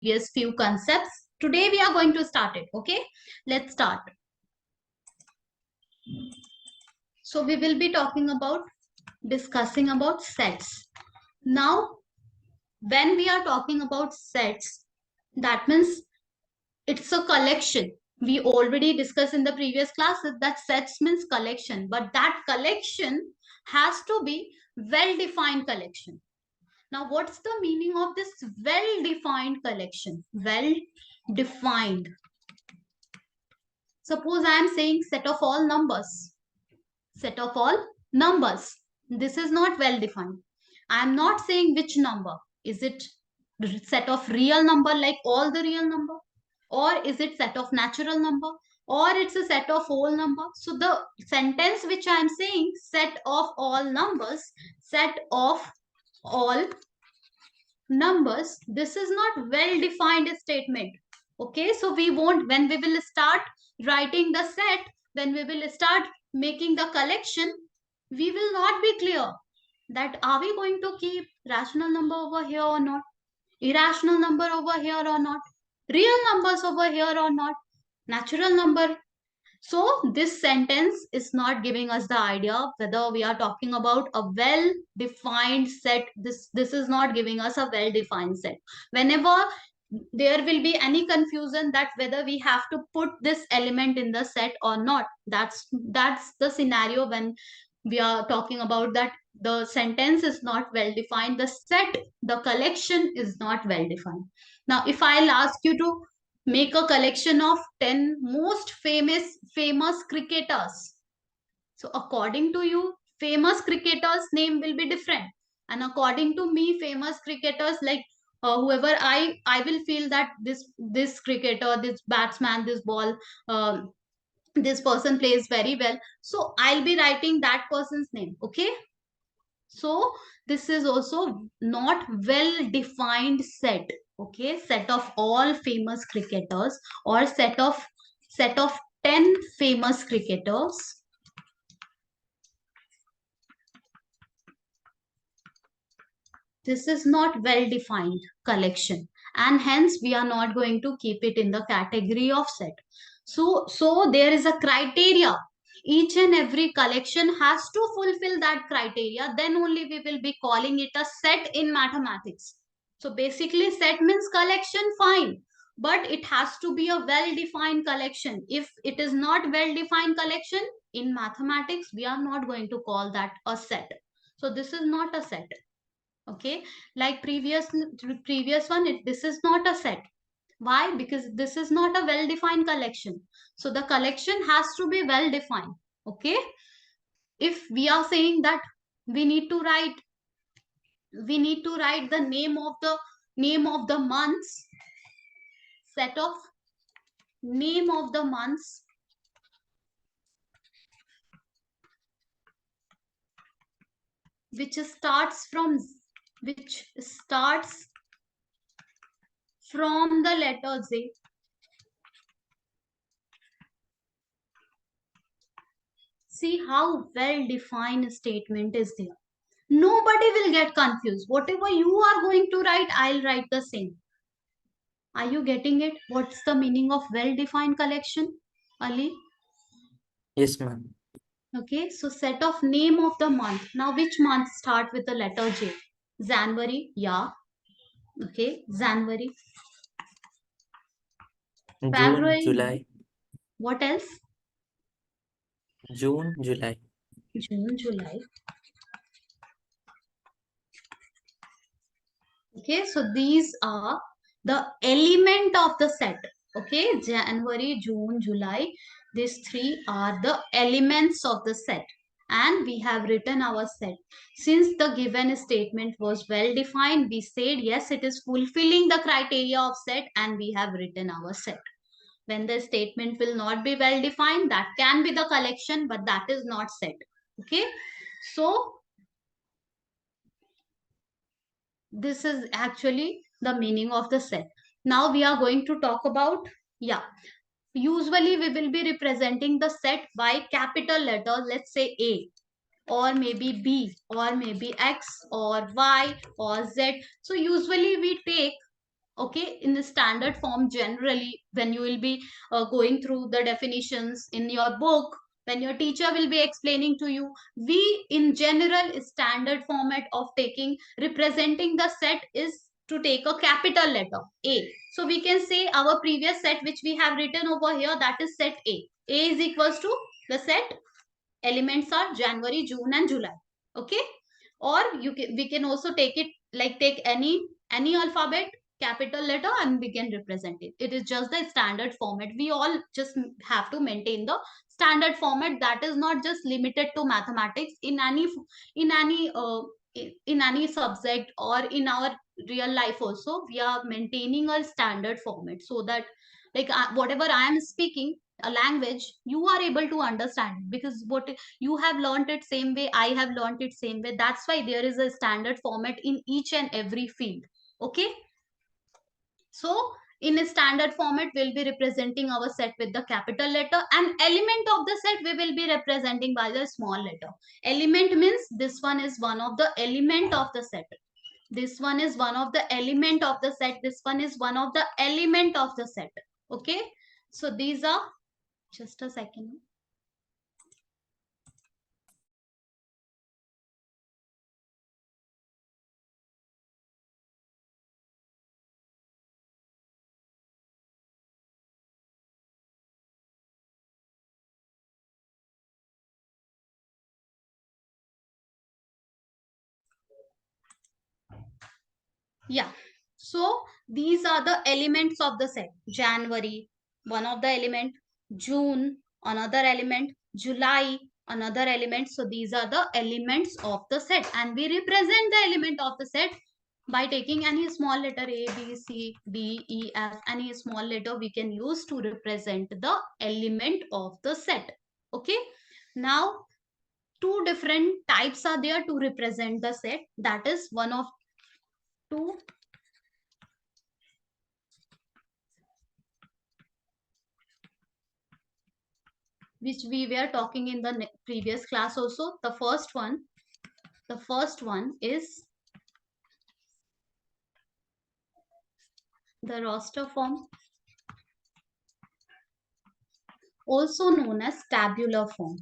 previous few concepts. Today we are going to start it. Okay, let's start. So we will be discussing about sets. Now, when we are talking about sets, that means it's a collection. We already discussed in the previous classes that sets means collection, but that collection has to be well-defined collection. Now, what's the meaning of this well-defined collection? Well-defined. Suppose I am saying set of all numbers. Set of all numbers. This is not well-defined. I am not saying which number. Is it set of real number like all the real number? Or is it set of natural number? Or it's a set of whole number? So the sentence which I am saying, set of all numbers, set of all numbers, this is not well defined statement. Okay, so we won't, when we will start writing the set, when we will start making the collection, we will not be clear that are we going to keep rational number over here or not, irrational number over here or not, real numbers over here or not, natural number. So this sentence is not giving us the idea of whether we are talking about a well-defined set. This is not giving us a well-defined set. Whenever there will be any confusion that whether we have to put this element in the set or not, that's the scenario when we are talking about that the sentence is not well defined, the set, the collection is not well defined. Now if I'll ask you to make a collection of 10 most famous cricketers, so according to you, famous cricketers name will be different, and according to me, famous cricketers like whoever I will feel that this cricketer, this batsman, this ball, this person plays very well, so I'll be writing that person's name. Okay, so this is also not well defined set. Okay, set of all famous cricketers or set of 10 famous cricketers. This is not well defined collection, and hence we are not going to keep it in the category of set. So there is a criteria. Each and every collection has to fulfill that criteria, then only we will be calling it a set in mathematics. So basically set means collection, fine, but it has to be a well defined collection. If it is not well defined collection in mathematics, we are not going to call that a set. So this is not a set. Okay, like previous one, this is not a set. Why? Because this is not a well defined collection. So the collection has to be well defined. Okay, if we are saying that we need to write the name of the months, set of name of the months which starts from the letter Z. See how well defined statement is there. Nobody will get confused. Whatever you are going to write, I'll write the same. Are you getting it? What's the meaning of well-defined collection, Ali? Yes, ma'am. Okay, so set of name of the month. Now, which month start with the letter J? January, yeah. Okay, January. June, February. July. What else? June, July. June, July. Okay, so these are the element of the set. Okay, January, June, July. These three are the elements of the set. And we have written our set. Since the given statement was well defined, we said yes, it is fulfilling the criteria of set, and we have written our set. When the statement will not be well defined, that can be the collection, but that is not set. Okay, so this is actually the meaning of the set. Now we are going to talk about, yeah, usually we will be representing the set by capital letters, let's say A, or maybe B, or maybe X, or Y, or Z. So usually we take Okay, in the standard form, generally when you will be going through the definitions in your book, when your teacher will be explaining to you, we in general standard format of taking representing the set is to take a capital letter A. So we can say our previous set which we have written over here, that is set A is equals to the set elements are January, June and July. Okay, or we can also take it like take any alphabet capital letter and we can represent it. It is just the standard format. We all just have to maintain the standard format. That is not just limited to mathematics. In any in any subject or in our real life also, we are maintaining a standard format so that like whatever I am speaking a language, you are able to understand it, because what you have learned it same way, I have learned it same way. That's why there is a standard format in each and every field. Okay, so in a standard format we'll be representing our set with the capital letter, and element of the set we will be representing by the small letter. Element means this one is one of the element of the set, this one is one of the element of the set, this one is one of the element of the set. Okay, so these are, just a second. Yeah. So these are the elements of the set. January, one of the element. June, another element. July, another element. So these are the elements of the set. And we represent the element of the set by taking any small letter A, B, C, D, E, F. Any small letter we can use to represent the element of the set. Okay. Now, two different types are there to represent the set. That is one of two which we were talking in the previous class also. The first one is the roster form, also known as tabular form.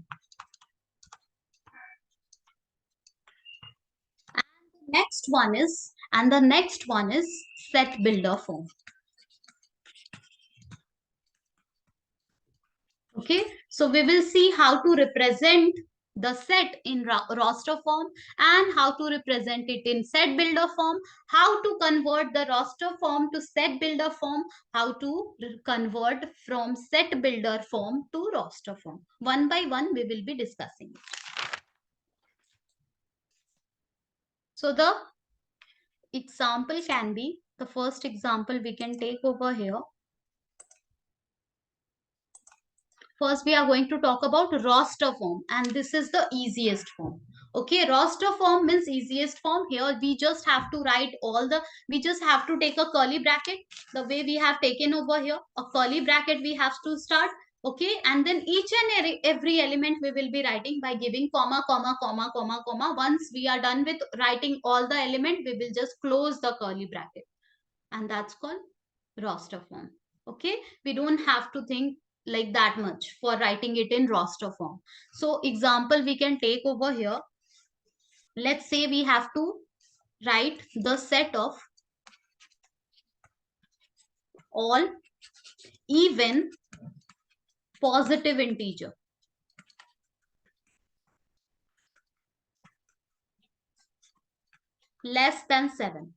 And the next one is set builder form. Okay, so we will see how to represent the set in roster form and how to represent it in set builder form, how to convert the roster form to set builder form, how to convert from set builder form to roster form. One by one, we will be discussing it. So the example can be, the first example we can take over here. First, we are going to talk about roster form, and this is the easiest form. Okay, roster form means easiest form. Here we just have to write we just have to take a curly bracket, the way we have taken over here. A curly bracket we have to start. Okay, and then each and every element we will be writing by giving comma, comma, comma, comma, comma. Once we are done with writing all the element, we will just close the curly bracket. And that's called roster form. Okay, we don't have to think like that much for writing it in roster form. So example we can take over here. Let's say we have to write the set of all even positive integer less than 7.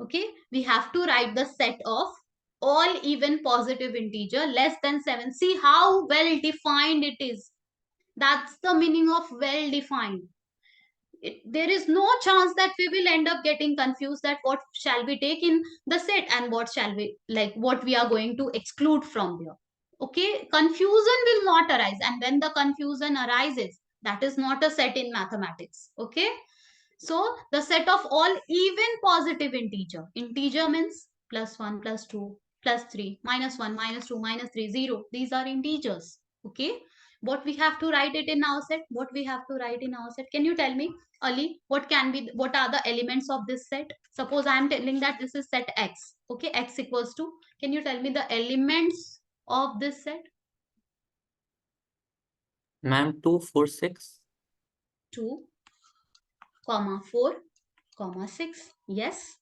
Okay, we have to write the set of all even positive integer less than 7. See how well defined it is. That's the meaning of well defined. There is no chance that we will end up getting confused that what shall we take in the set and what shall we, like what we are going to exclude from there. Okay, confusion will not arise, and when the confusion arises, that is not a set in mathematics. Okay, so the set of all even positive integer means +1, +2, +3, -1, -2, -3, 0. These are integers. Okay, What we have to write it in our set? What we have to write in our set? Can you tell me, Ali, what are the elements of this set? Suppose I am telling that this is set X. Okay, X equals to. Can you tell me the elements of this set? Ma'am, 2, 4, 6. 2, 4, 6. Yes.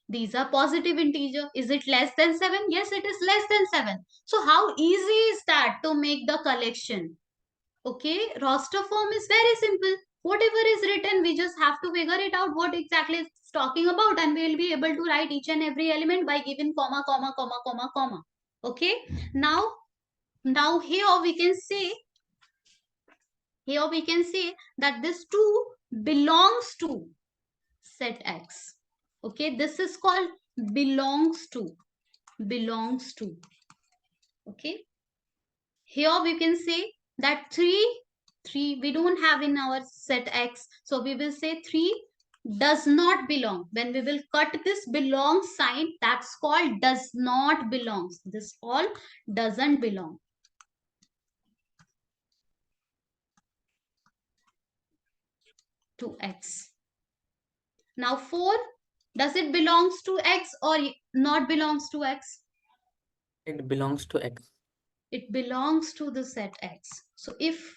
These are positive integer. Is it less than 7? Yes, it is less than 7. So how easy is that to make the collection? Okay, roster form is very simple. Whatever is written, we just have to figure it out what exactly it's talking about, and we will be able to write each and every element by giving comma, comma, comma, comma, comma. Okay, now here we can say that this 2 belongs to set X. Okay, this is called belongs to. Belongs to. Okay, here we can say that 3 we don't have in our set X, so we will say 3 does not belong. When we will cut this belong sign, that's called does not belongs. This all doesn't belong to X. Now 4, does it belongs to X or not belongs to X? It belongs to X. It belongs to the set X. So if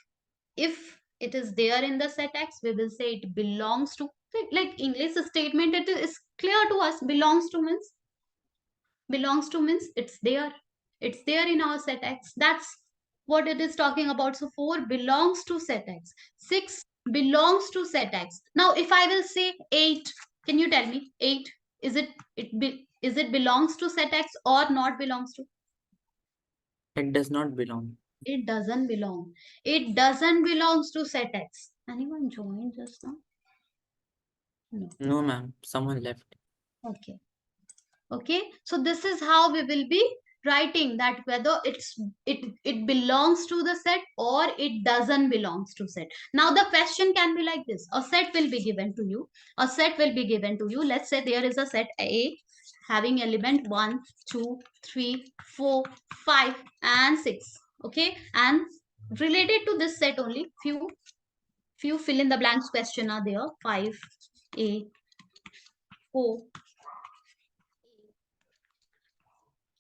it is there in the set X, we will say it belongs to, like English statement, it is clear to us. Belongs to means it's there in our set X. That's what it is talking about. So 4 belongs to set X, 6 belongs to set X. Now if I will say 8, can you tell me 8, is it belongs to set X or not belongs to? It does not belong. It doesn't belong. It doesn't belongs to set X. Anyone joined just now? No. No, ma'am. Someone left. Okay. Okay. So this is how we will be writing that whether it belongs to the set or it doesn't belongs to set. Now the question can be like this. A set will be given to you. A set will be given to you. Let's say there is a set A having element 1, 2, 3, 4, 5 and 6. Okay. And related to this set only, few fill in the blanks question are there. 5A, 4,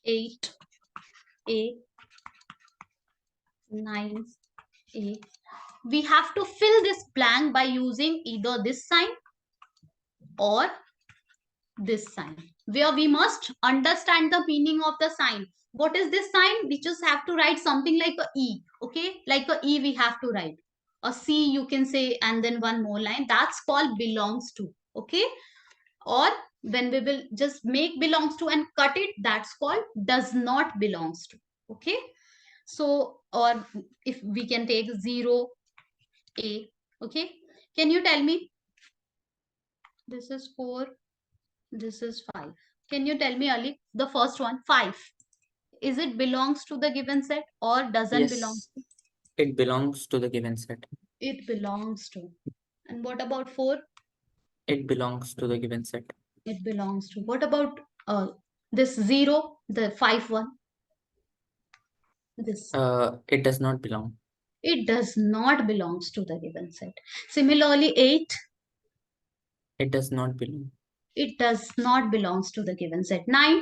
8A, 9A. We have to fill this blank by using either this sign or this sign, where we must understand the meaning of the sign. What is this sign? We just have to write something like a E. Okay, like a E we have to write. A C you can say, and then one more line. That's called belongs to. Okay, or when we will just make belongs to and cut it, that's called does not belongs to. Okay, so or if we can take 0A. Okay, can you tell me, this is 4, this is 5, can you tell me, Ali, the first one 5, is it belongs to the given set or doesn't belong Yes, to? it belongs to the given set. It belongs to. And what about 4? It belongs to the given set. It belongs to. What about this 0, the 5 one, this? It does not belong. It does not belongs to the given set. Similarly 8, It does not belong. it does not belongs to the given set. 9,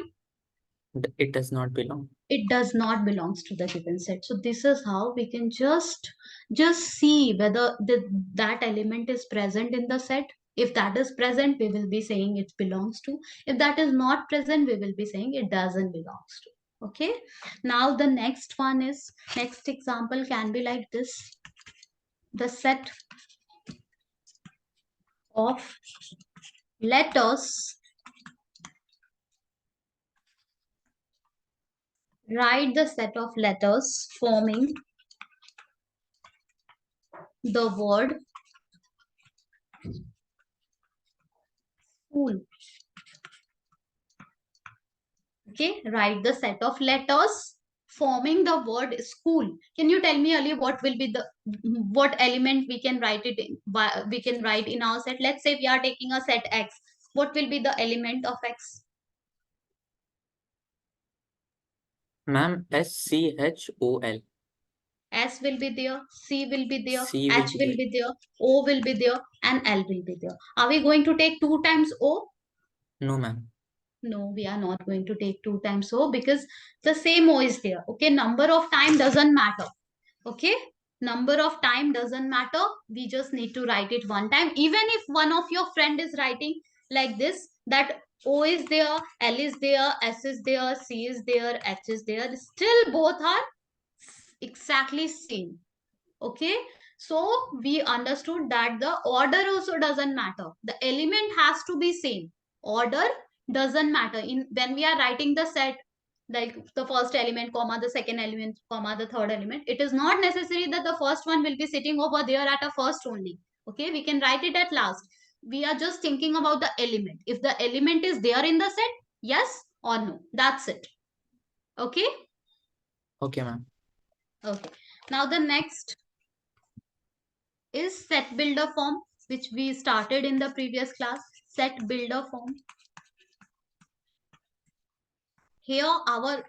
It does not belong. it does not belongs to the given set. So this is how we can just see whether that element is present in the set. If that is present, we will be saying it belongs to. If that is not present, we will be saying it doesn't belongs to. Okay, now the next one is, next example can be like this. The set of letters, write the set of letters forming the word school. Okay, write the set of letters forming the word school. Can you tell me, Ali, what will be the, what element we can write it in? We can write in our set. Let's say we are taking a set X. What will be the element of X? Ma'am, SCHOL. S will be there, C will be there, C will H be will there. be there, O will be there, and L will be there. Are we going to take 2 times O? No, ma'am. No, we are not going to take 2 times O because the same O is there. Okay, number of time doesn't matter. Okay, number of time doesn't matter. We just need to write it one time. Even if one of your friend is writing like this, that O is there, L is there, S is there, C is there, H is there, still both are exactly same. Okay, so we understood that the order also doesn't matter. The element has to be same. Order doesn't matter. In when we are writing the set, like the first element comma the second element comma the third element, it is not necessary that the first one will be sitting over there at a first only. Okay, we can write it at last. We are just thinking about the element. If the element is there in the set, yes or no, that's it. Okay. Okay, ma'am. Okay, now the next is set builder form, which we started in the previous class. Set builder form. Here our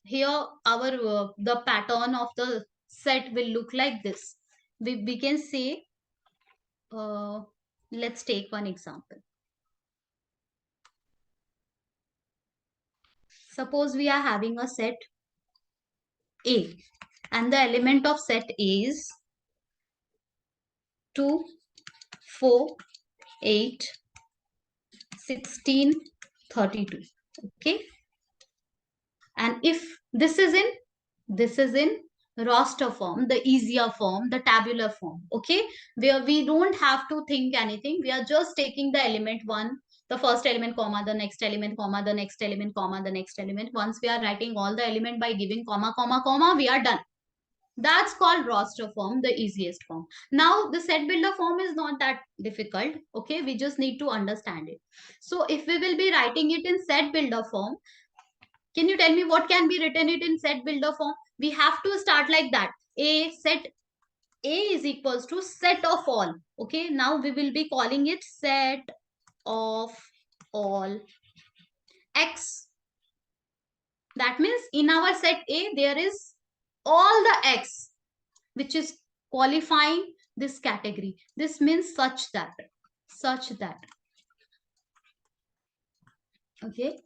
the pattern of the set will look like this. We can say, let's take one example. Suppose we are having a set A, and the element of set A is 2, 4, 8, 16, 32. Okay, and if this is in roster form, the easier form, the tabular form. Okay, where we don't have to think anything. We are just taking the element one, the first element comma the next element comma the next element comma the next element. Once we are writing all the element by giving comma comma comma, we are done. That's called roster form, the easiest form. Now the set builder form is not that difficult. Okay, we just need to understand it. So if we will be writing it in set builder form, can you tell me what can be written it in set builder form? We have to start like that. A is equals to set of all. Okay, now we will be calling it set of all x. That means in our set A, there is all the x which is qualifying this category. This means such that. Okay,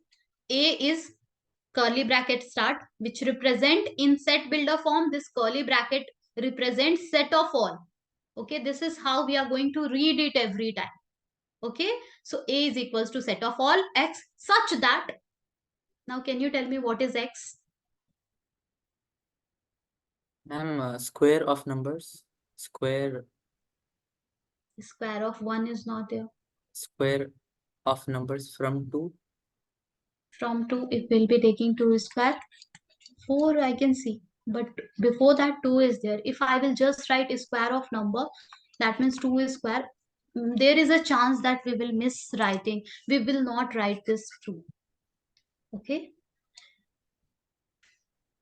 A is curly bracket start, which represent in set builder form, this curly bracket represents set of all. Okay, this is how we are going to read it every time. Okay, so A is equals to set of all x such that. Now can you tell me what is x? Ma'am, square of numbers. Square Square of 1 is not there. Square of numbers from 2. From 2, it will be taking 2 square. 4 I can see, but before that 2 is there. If I will just write a square of number, that means 2 is square. There is a chance that we will miss writing. We will not write this 2. Okay,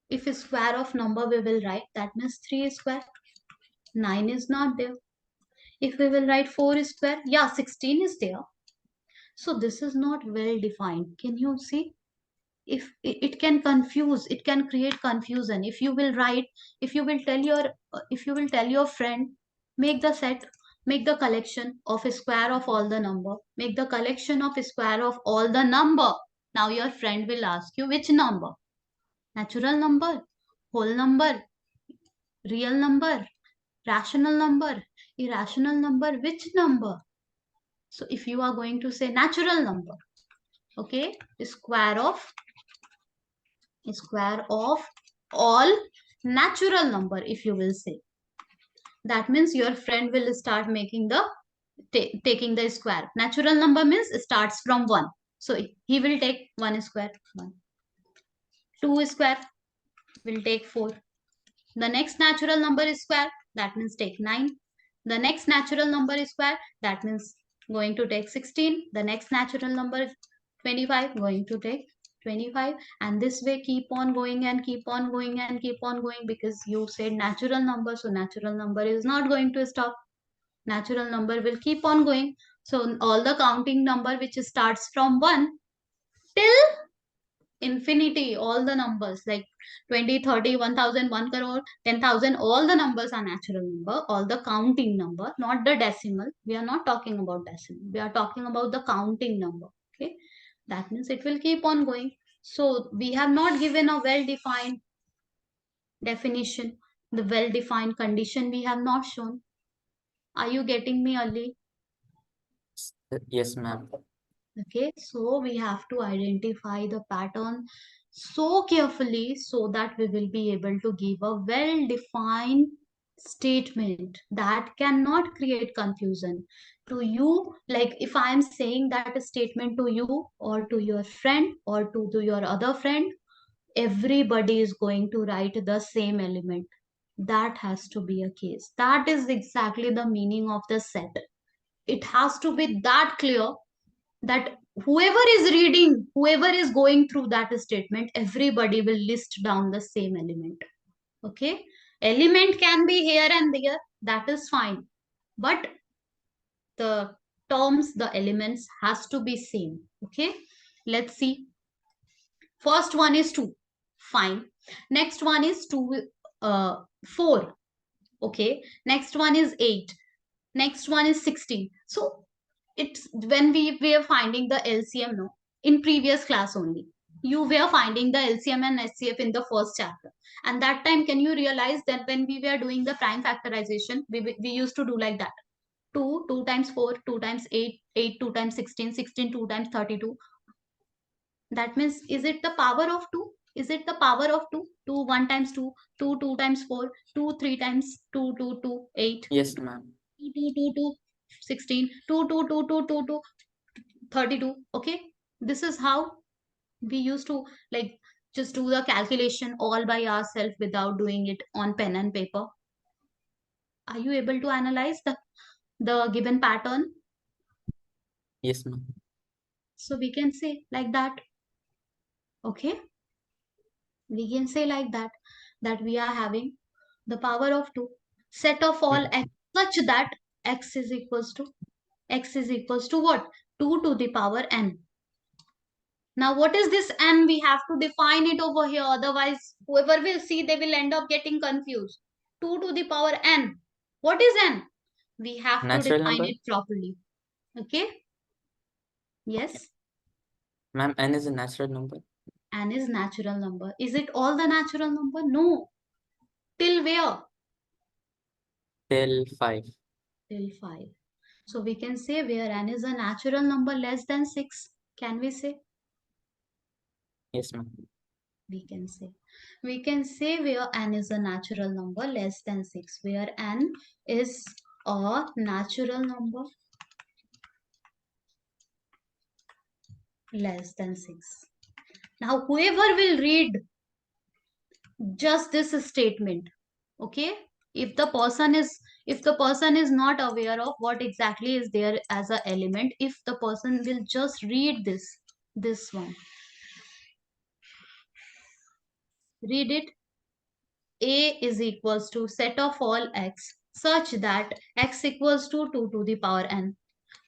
if a square of number we will write, that means 3 square. 9 is not there. If we will write 4 square, yeah, 16 is there. So this is not well defined. Can you see? If it can confuse, it can create confusion. If you will write, if you will tell your friend, make the set, make the collection of a square of all the number, make the collection of a square of all the number. Now your friend will ask you which number? Natural number, whole number, real number, rational number, irrational number, which number? So if you are going to say natural number, okay, square of all natural number, if you will say, that means your friend will start making the taking the square. Natural number means starts from 1, so he will take 1 square. 1, 2 square will take 4. The next natural number is square, that means take 9. The next natural number is square, that means going to take 16. The next natural number is 25, going to take 25. And this way keep on going and keep on going and keep on going, because you said natural number, so natural number is not going to stop. Natural number will keep on going. So all the counting number which starts from 1 till infinity, all the numbers like 20, 30, 1000, 1 crore, 10,000, all the numbers are natural number, all the counting number, not the decimal. We are not talking about decimal. We are talking about the counting number. Okay. That means it will keep on going. So we have not given a well-defined definition. The well-defined condition we have not shown. Are you getting me, Ali? Yes, ma'am. Okay, so we have to identify the pattern so carefully so that we will be able to give a well-defined statement that cannot create confusion to you. Like if I am saying that statement to you or to your friend or to your other friend, everybody is going to write the same element. That has to be a case. That is exactly the meaning of the set. It has to be that clear that whoever is reading, whoever is going through that statement, everybody will list down the same element. Okay, element can be here and there, that is fine, but the terms, the elements has to be same. Okay, let's see. First one is 2, fine. Next one is 2, 4. Okay, next one is 8. Next one is 16. So it's when we were finding the LCM, no, in previous class only. You were finding the LCM and SCF in the first chapter. And that time, can you realize that when we were doing the prime factorization, we used to do like that. 2, 2 times 4, 2 times 8, 8, 2 times 16, 16, 2 times 32. That means, is it the power of 2? Is it the power of 2? 2, 1 times 2, 2, 2 times 4, 2, 3 times 2, 2, 2, 8. Yes, ma'am. 2, 2, 2, 2, 16, 2, 2, 2, 2, 2, 2, 32. Okay, this is how we used to like just do the calculation all by ourselves without doing it on pen and paper. Are you able to analyze the given pattern? Yes, ma'am. So we can say like that. Okay, we can say like that, that we are having the power of 2, set of all Mm. x such that x is equals to what? 2 to the power n. Now, what is this n? We have to define it over here. Otherwise, whoever will see, they will end up getting confused. 2 to the power n. What is n? We have to Natural define number? it properly. Okay? Yes. Ma'am, n is a natural number. N is natural number. Is it all the natural number? No. Till where? Till 5. Till 5. So we can say where n is a natural number less than 6. Can we say? Yes, ma'am. We can say. We can say where n is a natural number less than 6. Where n is a natural number less than 6. Now, whoever will read just this statement, okay? If the person is not aware of what exactly is there as a element, if the person will just read this one, read it. A is equals to set of all x such that x equals to 2 to the power n,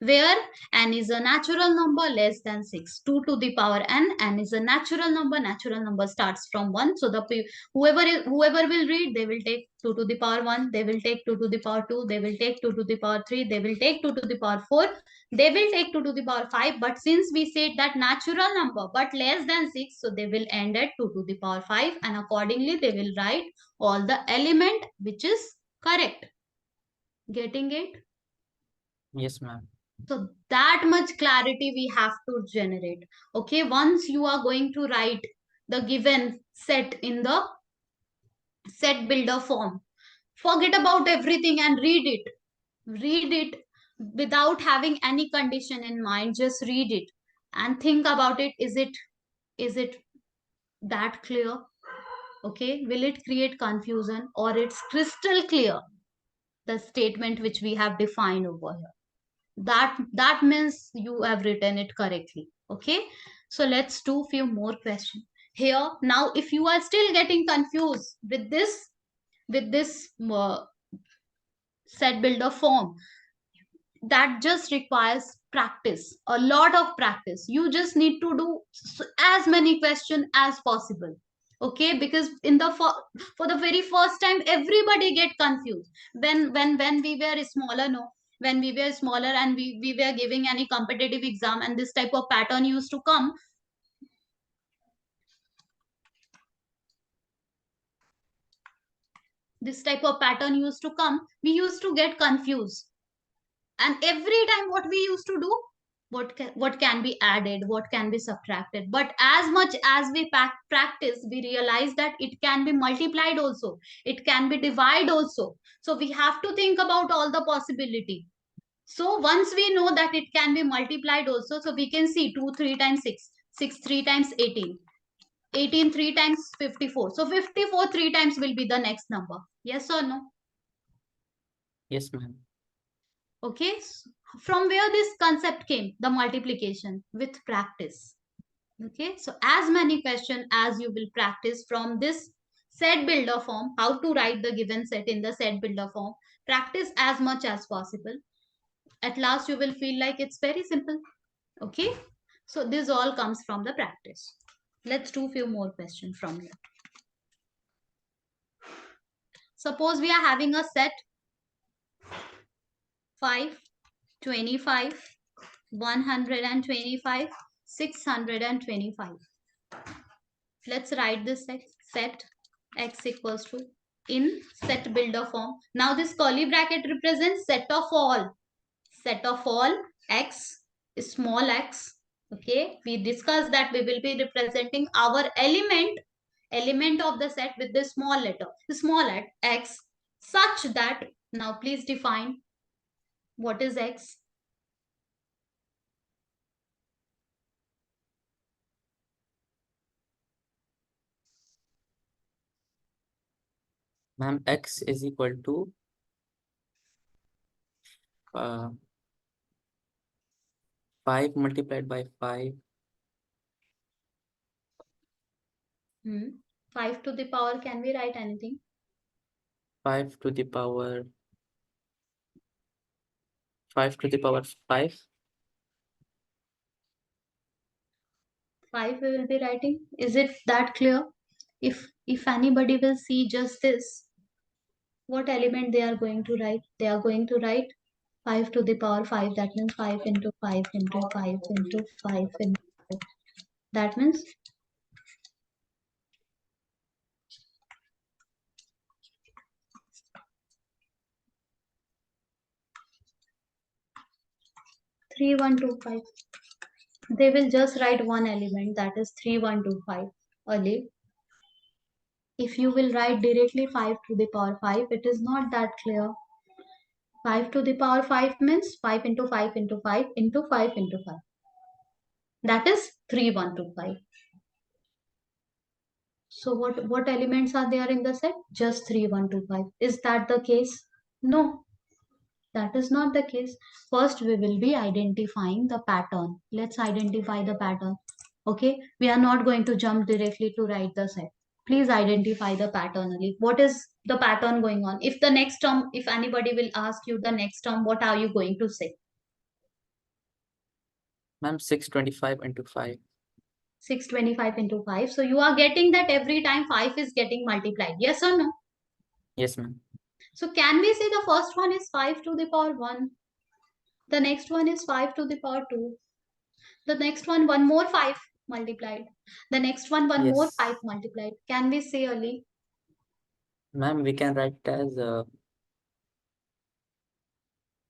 where n is a natural number less than 6. 2 to the power n is a natural number starts from 1. So whoever will read, they will take 2 to the power 1, they will take 2 to the power 2, they will take 2 to the power 3, they will take 2 to the power 4, they will take 2 to the power 5. But since we said that natural number but less than 6, so they will end at 2 to the power 5, and accordingly they will write all the element which is correct. Getting it? Yes, ma'am. So that much clarity we have to generate. Okay, once you are going to write the given set in the set builder form, forget about everything and read it. Read it without having any condition in mind. Just read it and think about it. Is it that clear? Okay, will it create confusion or it's crystal clear, the statement which we have defined over here? That means you have written it correctly. Okay, so let's do few more questions here. Now if you are still getting confused with this set builder form, that just requires practice, a lot of practice. You just need to do as many questions as possible. Okay, because in the for the very first time everybody get confused when we were smaller, no, when we were smaller and we were giving any competitive exam and this type of pattern used to come. This type of pattern used to come, we used to get confused. And every time what we used to do, what can be added, what can be subtracted. But as much as we practice, we realize that it can be multiplied also, it can be divided also. So we have to think about all the possibility. So once we know that it can be multiplied also, so we can see 2 3 times 6, 6 3 times 18, 18 3 times 54. So 54 3 times will be the next number. Yes or no? Yes, ma'am. Okay, from where this concept came, the multiplication with practice. Okay, so as many questions as you will practice from this set builder form, how to write the given set in the set builder form, practice as much as possible. At last you will feel like it's very simple. Okay, so this all comes from the practice. Let's do few more questions from here. Suppose we are having a set 5, 25, 125, 625. Let's write this set x equals to in set builder form. Now this curly bracket represents set of all x, small x. Okay, we discussed that we will be representing our element of the set with the small letter, small x, such that, now please define what is x. Ma'am, x is equal to 5 multiplied by 5. 5 to the power, can we write anything? 5 to the power 5 to the power 5. 5 we will be writing. Is it that clear? If anybody will see just this, what element they are going to write? They are going to write 5 to the power 5. That means 5 into 5 into 5 into 5 into 5. That means 3125. They will just write one element, that is 3125. Early. If you will write directly 5 to the power 5, it is not that clear. 5 to the power 5 means 5 into 5 into 5 into 5 into 5. That is 3125. So what elements are there in the set? Just 3125. Is that the case? No, that is not the case. First, we will be identifying the pattern. Let's identify the pattern. Okay, we are not going to jump directly to write the set. Please identify the pattern only. What is the pattern going on? If the next term, if anybody will ask you the next term, what are you going to say? Ma'am, 625 into 5. 625 into 5. So you are getting that every time 5 is getting multiplied. Yes or no? Yes, ma'am. So can we say the first one is 5 to the power 1? The next one is 5 to the power 2. The next one more 5 multiplied. The next one more 5 Yes. multiplied. Can we say early? Ma'am, we can write it as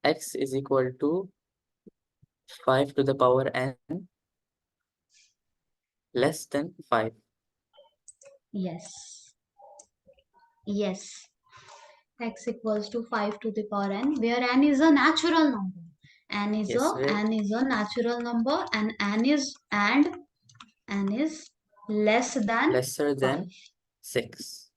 x is equal to 5 to the power n less than 5. Yes. Yes. X equals to 5 to the power n, where n is a natural number. Yes, where N is a natural number, and n is less than lesser 5. than 6.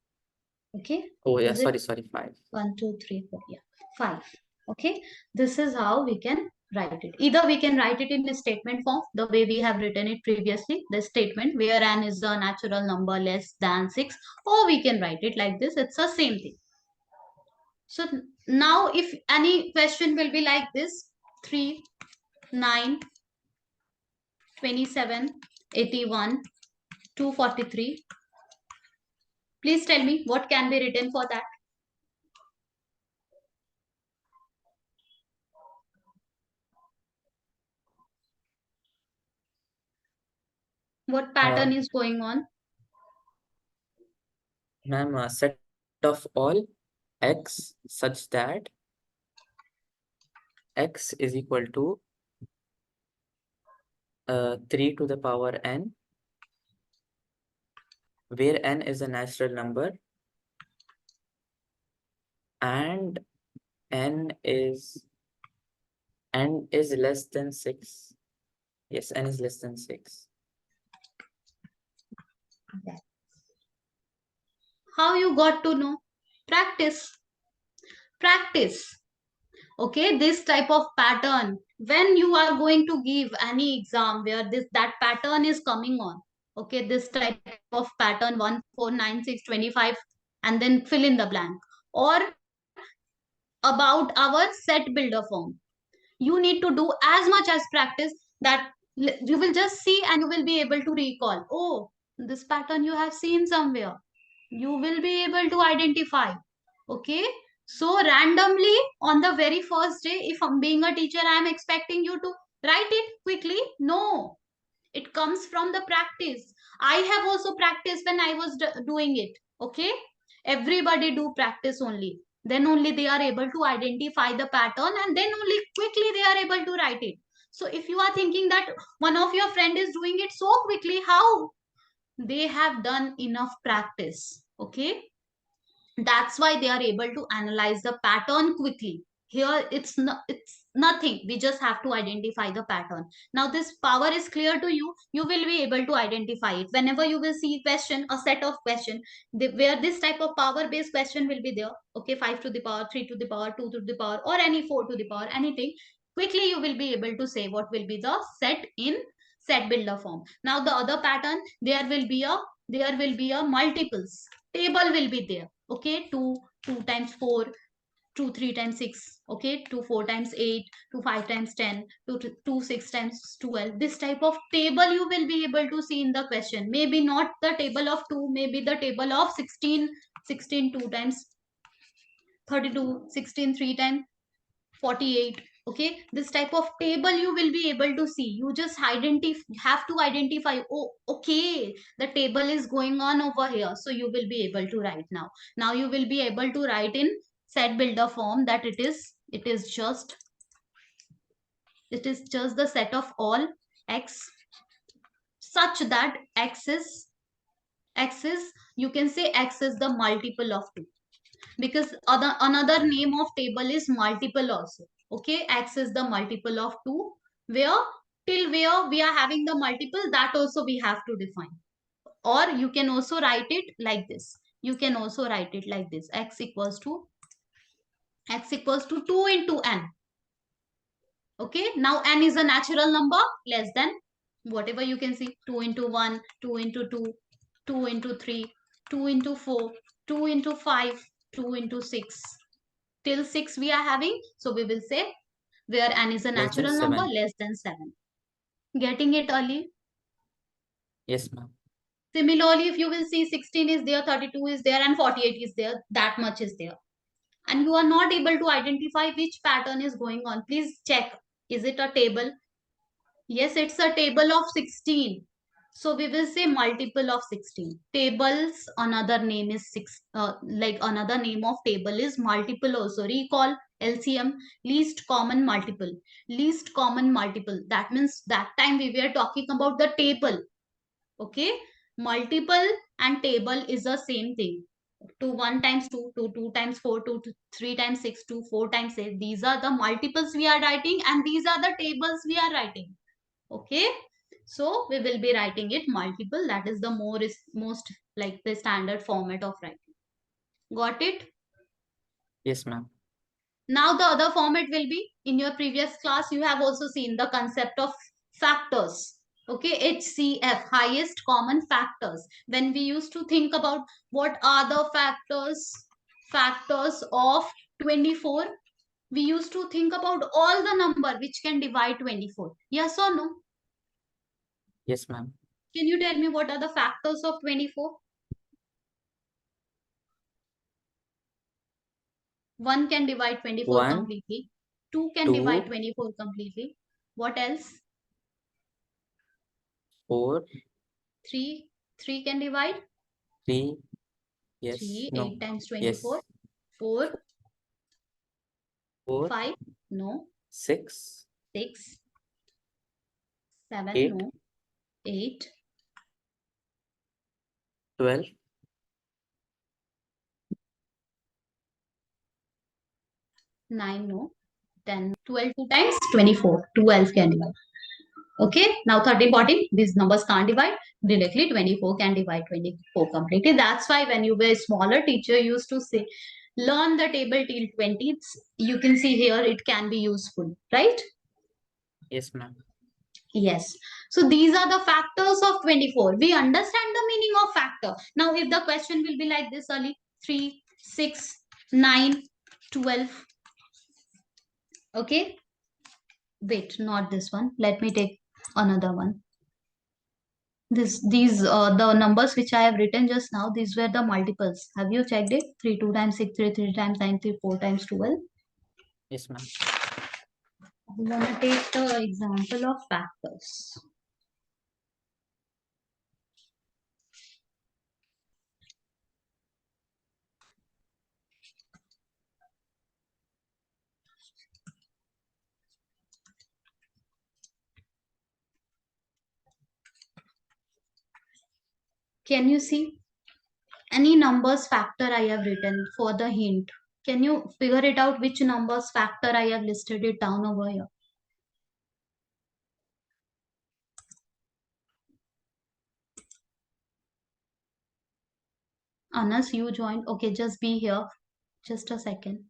Okay. Oh, yeah, Is it sorry, 5. 1, 2, 3, 4? Yeah, 5. Okay. This is how we can write it. Either we can write it in the statement form, the way we have written it previously, the statement where n is a natural number less than 6, or we can write it like this. It's the same thing. So now if any question will be like this, 3, 9, 27, 81, 243. Please tell me what can be written for that. What Uh, pattern is going on? Ma'am, a set of all x such that x is equal to 3 to the power n, where n is a natural number and n is less than 6. Yes, n is less than 6. How you got to know? Practice. Practice. Okay, this type of pattern, when you are going to give any exam where this that pattern is coming on, okay, this type of pattern 149625, and then fill in the blank, or about our set builder form, you need to do as much as practice that you will just see and you will be able to recall, oh, this pattern you have seen somewhere, you will be able to identify. Okay, so randomly on the very first day, if I'm being a teacher, I am expecting you to write it quickly? No, it comes from the practice. I have also practiced when I was doing it. Okay, everybody do practice only, then only they are able to identify the pattern, and then only quickly they are able to write it. So if you are thinking that one of your friend is doing it so quickly, how? They have done enough practice. Okay, that's why they are able to analyze the pattern quickly. Here it's nothing, we just have to identify the pattern. Now this power is clear to you, you will be able to identify it whenever you will see question, a set of question, where this type of power based question will be there. Okay, 5 to the power, 3 to the power, 2 to the power, or any 4 to the power, anything. Quickly you will be able to say what will be the set in set builder form. Now the other pattern, there will be a multiples table will be there. Okay, 2 times 4, 2 3 times 6. Okay, 2 4 times 8, 2 5 times 10, 2 6 times 12. This type of table you will be able to see in the question. Maybe not the table of 2, maybe the table of 16, 16 2 times 32, 16 3 times 48. Okay, this type of table you will be able to see. You just have to identify, oh, okay, the table is going on over here, so you will be able to write. Now you will be able to write in set builder form that it is just the set of all x such that x is you can say x is the multiple of 2, because another name of table is multiple also. Okay, x is the multiple of 2, where till where we are having the multiple, that also we have to define. Or you can also write it like this, x equals to 2 into n. Okay, now n is a natural number less than whatever you can see, 2 into 1, 2 into 2, 2 into 3, 2 into 4, 2 into 5, 2 into 6. Till 6 we are having, so we will say where n is a Less than natural number 7. less than 7. Getting it early? Yes, ma'am. Similarly, if you will see 16 is there, 32 is there, and 48 is there, that much is there, and you are not able to identify which pattern is going on, please check. Is it a table? Yes, it's a table of 16. So we will say multiple of 16. Tables, another name is another name of table is multiple also. Recall LCM, least common multiple. Least common multiple. That means that time we were talking about the table. Okay. Multiple and table is the same thing. 2 1 times 2, 2 2 times 4, 2 3 times 6, 2 4 times 8. These are the multiples we are writing, and these are the tables we are writing. Okay, so we will be writing it multiple. That is the most like the standard format of writing. Got it? Yes, ma'am. Now the other format will be, in your previous class you have also seen the concept of factors. Okay, HCF, highest common factors. When we used to think about what are the factors of 24, We used to think about all the number which can divide 24. Yes or no? Yes, ma'am. Can you tell me what are the factors of 24? 1 can divide 24 1, completely. 2 can divide 2, 24 completely. What else? 4, 3. 3 can divide 3. Yes. 3. No. 8 times 24. Yes. 4. 4, 5. No. 6, 6. 7. 8, No. 8. 12, 9. No. 10. 12 2 times 24. 12 can divide. Okay. Now 13, 14. These numbers can't divide. Directly 24 can divide 24 completely. That's why when you were a smaller, teacher used to say, learn the table till 20. You can see here it can be useful. Right? yes, ma'am. Yes. So these are the factors of 24. We understand the meaning of factor. Now, if the question will be like this, only 3, 6, 9, 12. Okay. Wait, not this one. Let me take another one. These the numbers which I have written just now, these were the multiples. Have you checked it? 3 2 times 6, 3 3 times 9, 3 4 times 12. Yes, ma'am. I'm gonna take the example of factors. Can you see any numbers factor I have written for the hint? Can you figure it out which numbers factor I have listed it down over here? Anas, you joined. Okay, just be here. Just a second.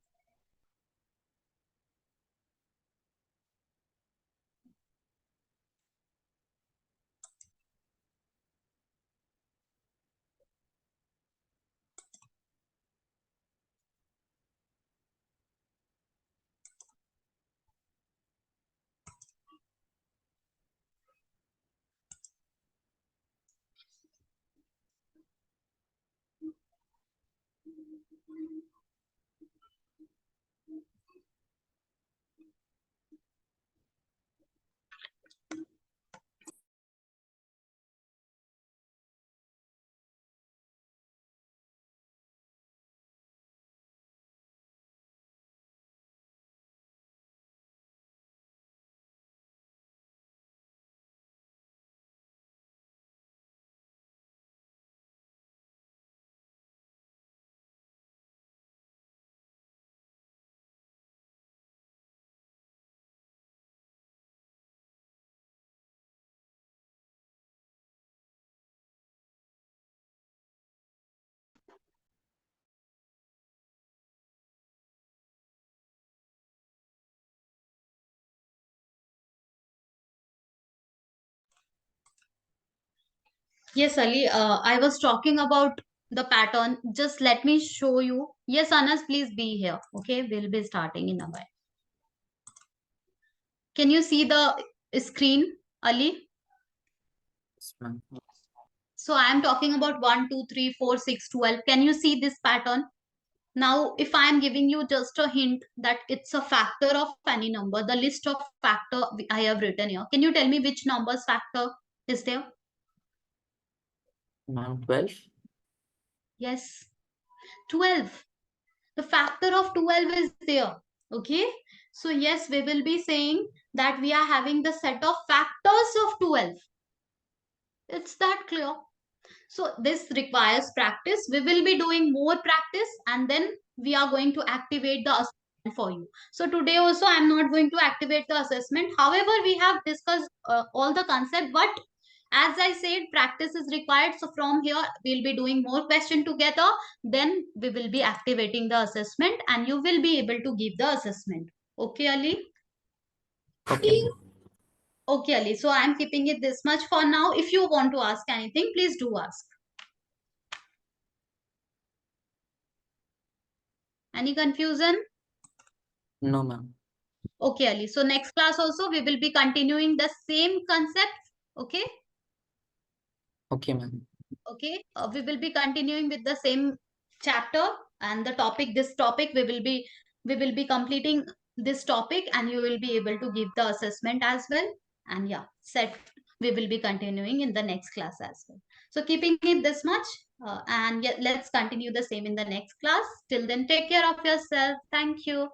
Yes, Ali, I was talking about the pattern. Just let me show you. Yes, Anas, please be here. Okay, we'll be starting in a while. Can you see the screen, Ali? Yes, ma'am. So I am talking about 1, 2, 3, 4, 6, 12. Can you see this pattern? Now, if I am giving you just a hint that it's a factor of any number, the list of factor I have written here. Can you tell me which numbers factor is there? Ma'am, 12. Yes, 12. The factor of 12 is there. Okay. So yes, we will be saying that we are having the set of factors of 12. It's that clear. So this requires practice. We will be doing more practice and then we are going to activate the assessment for you. So today also I'm not going to activate the assessment. However, we have discussed all the concept, but as I said, practice is required. So from here, we'll be doing more question together. Then we will be activating the assessment and you will be able to give the assessment. Okay, Ali? Okay, ma'am. Okay, Ali. So I'm keeping it this much for now. If you want to ask anything, please do ask. Any confusion? No, ma'am. Okay, Ali. So next class also we will be continuing the same concept. Okay. Okay, ma'am. Okay. We will be continuing with the same chapter and the topic. This topic we will be completing this topic, and you will be able to give the assessment as well. And yeah, set we will be continuing in the next class as well. So keeping it this much, and yeah, let's continue the same in the next class. Till then, take care of yourself. Thank you.